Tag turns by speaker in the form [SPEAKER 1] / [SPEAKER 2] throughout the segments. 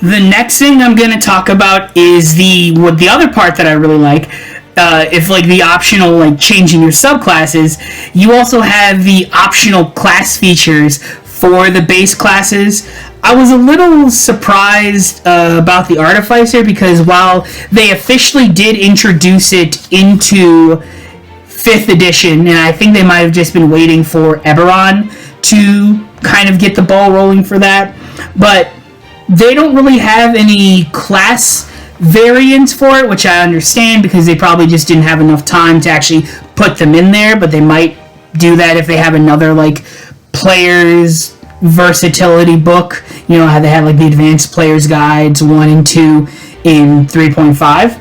[SPEAKER 1] The next thing I'm going to talk about is the other part that I really like. If like the optional like changing your subclasses, you also have the optional class features for the base classes. I was a little surprised about the Artificer because while they officially did introduce it into 5th edition, and I think they might have just been waiting for Eberron to kind of get the ball rolling for that, but they don't really have any class variants for it, which I understand because they probably just didn't have enough time to actually put them in there, but they might do that if they have another like players versatility book, you know how they have like the advanced players guides 1 and 2 in 3.5.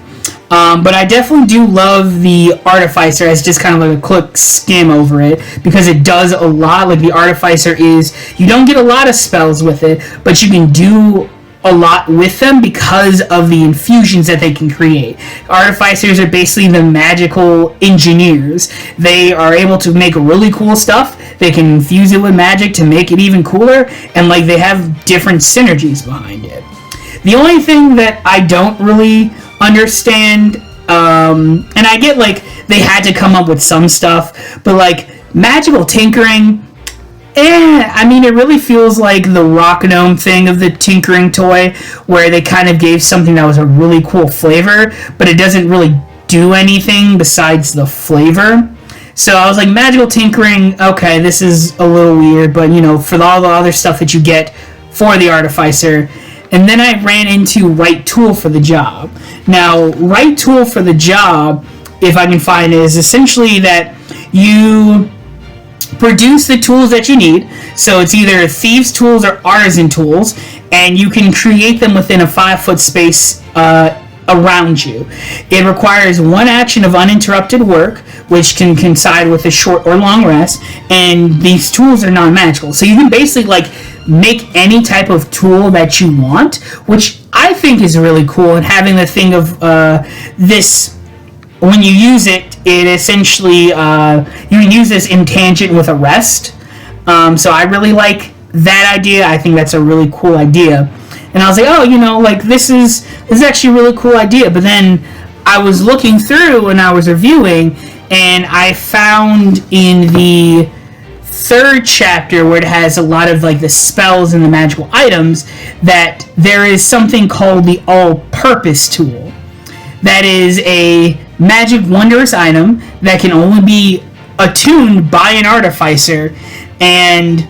[SPEAKER 1] But I definitely do love the Artificer as just kind of like a quick skim over it because it does a lot. Like the Artificer is, you don't get a lot of spells with it, but you can do a lot with them because of the infusions that they can create. Artificers are basically the magical engineers. They are able to make really cool stuff. They can infuse it with magic to make it even cooler, and like they have different synergies behind it. The only thing that I don't really understand, and I get like they had to come up with some stuff, but like magical tinkering, I mean, it really feels like the Rock Gnome thing of the tinkering toy, where they kind of gave something that was a really cool flavor, but it doesn't really do anything besides the flavor. So I was like, magical tinkering, okay, this is a little weird, but you know, for all the other stuff that you get for the Artificer. And then I ran into right tool for the job. Now, right tool for the job, if I can find it, is essentially that you produce the tools that you need. So it's either thieves tools or artisan tools, and you can create them within a 5-foot space around you. It requires 1 action of uninterrupted work, which can coincide with a short or long rest, and these tools are non-magical. So you can basically like make any type of tool that you want, which I think is really cool. And having the thing of this, when you use it, it essentially you can use this in tangent with a rest. So I really like that idea. I think that's a really cool idea. And I was like, oh, you know, like this is actually a really cool idea. But then I was looking through and I was reviewing, and I found in the 3rd chapter, where it has a lot of like the spells and the magical items, that there is something called the all-purpose tool. That is a magic wondrous item that can only be attuned by an Artificer, and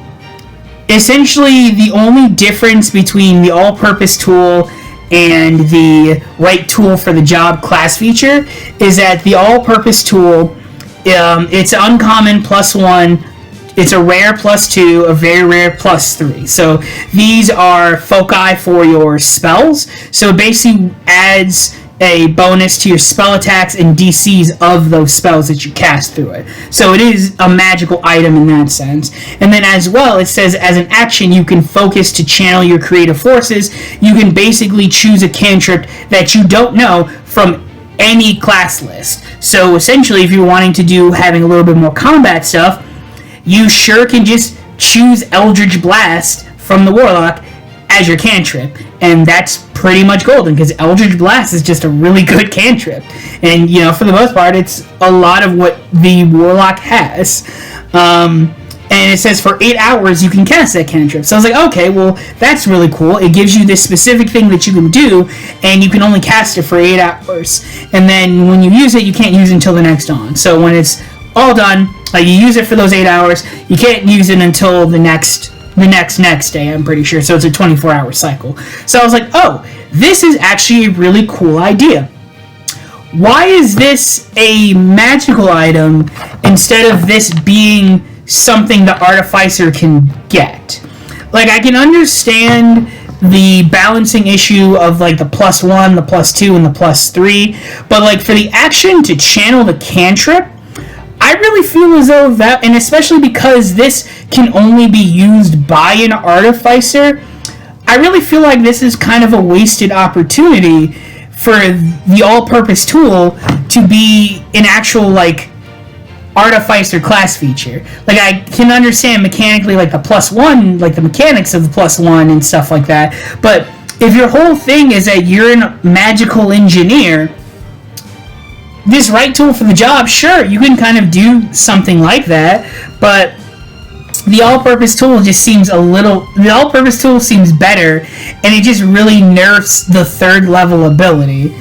[SPEAKER 1] essentially the only difference between the all-purpose tool and the right tool for the job class feature is that the all-purpose tool, it's uncommon +1, it's a rare +2, a very rare +3. So these are foci for your spells. So it basically adds a bonus to your spell attacks and DCs of those spells that you cast through it. So it is a magical item in that sense. And then as well, it says as an action, you can focus to channel your creative forces. You can basically choose a cantrip that you don't know from any class list. So essentially, if you're wanting to do having a little bit more combat stuff, you sure can just choose Eldritch Blast from the Warlock as your cantrip, and that's pretty much golden because Eldritch Blast is just a really good cantrip, and you know, for the most part, it's a lot of what the Warlock has. And it says for 8 hours you can cast that cantrip. So I was like, okay, well, that's really cool. It gives you this specific thing that you can do, and you can only cast it for 8 hours. And then when you use it, you can't use it until the next dawn. So when it's all done, like you use it for those 8 hours, you can't use it until the next day, I'm pretty sure. So it's a 24-hour cycle. So I was like, oh, this is actually a really cool idea. Why is this a magical item instead of this being something the Artificer can get? Like, I can understand the balancing issue of like the +1, the +2, and the +3, but like for the action to channel the cantrip, I really feel as though that, and especially because this can only be used by an Artificer, I really feel like this is kind of a wasted opportunity for the all-purpose tool to be an actual like Artificer class feature. Like, I can understand mechanically like the +1, like the mechanics of the +1 and stuff like that, but if your whole thing is that you're a magical engineer, this right tool for the job, sure, you can kind of do something like that, but the all-purpose tool just seems the all-purpose tool seems better, and it just really nerfs the third level ability.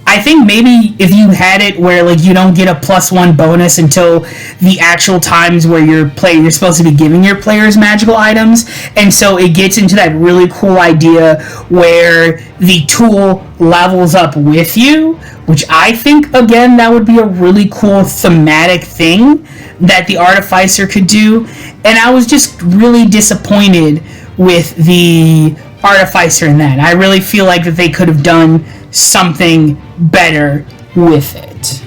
[SPEAKER 1] I think maybe if you had it where like you don't get a +1 bonus until the actual times where you're supposed to be giving your players magical items, and so it gets into that really cool idea where the tool levels up with you, which I think again that would be a really cool thematic thing that the Artificer could do. And I was just really disappointed with the Artificer in that. I really feel like that they could have done something better with it.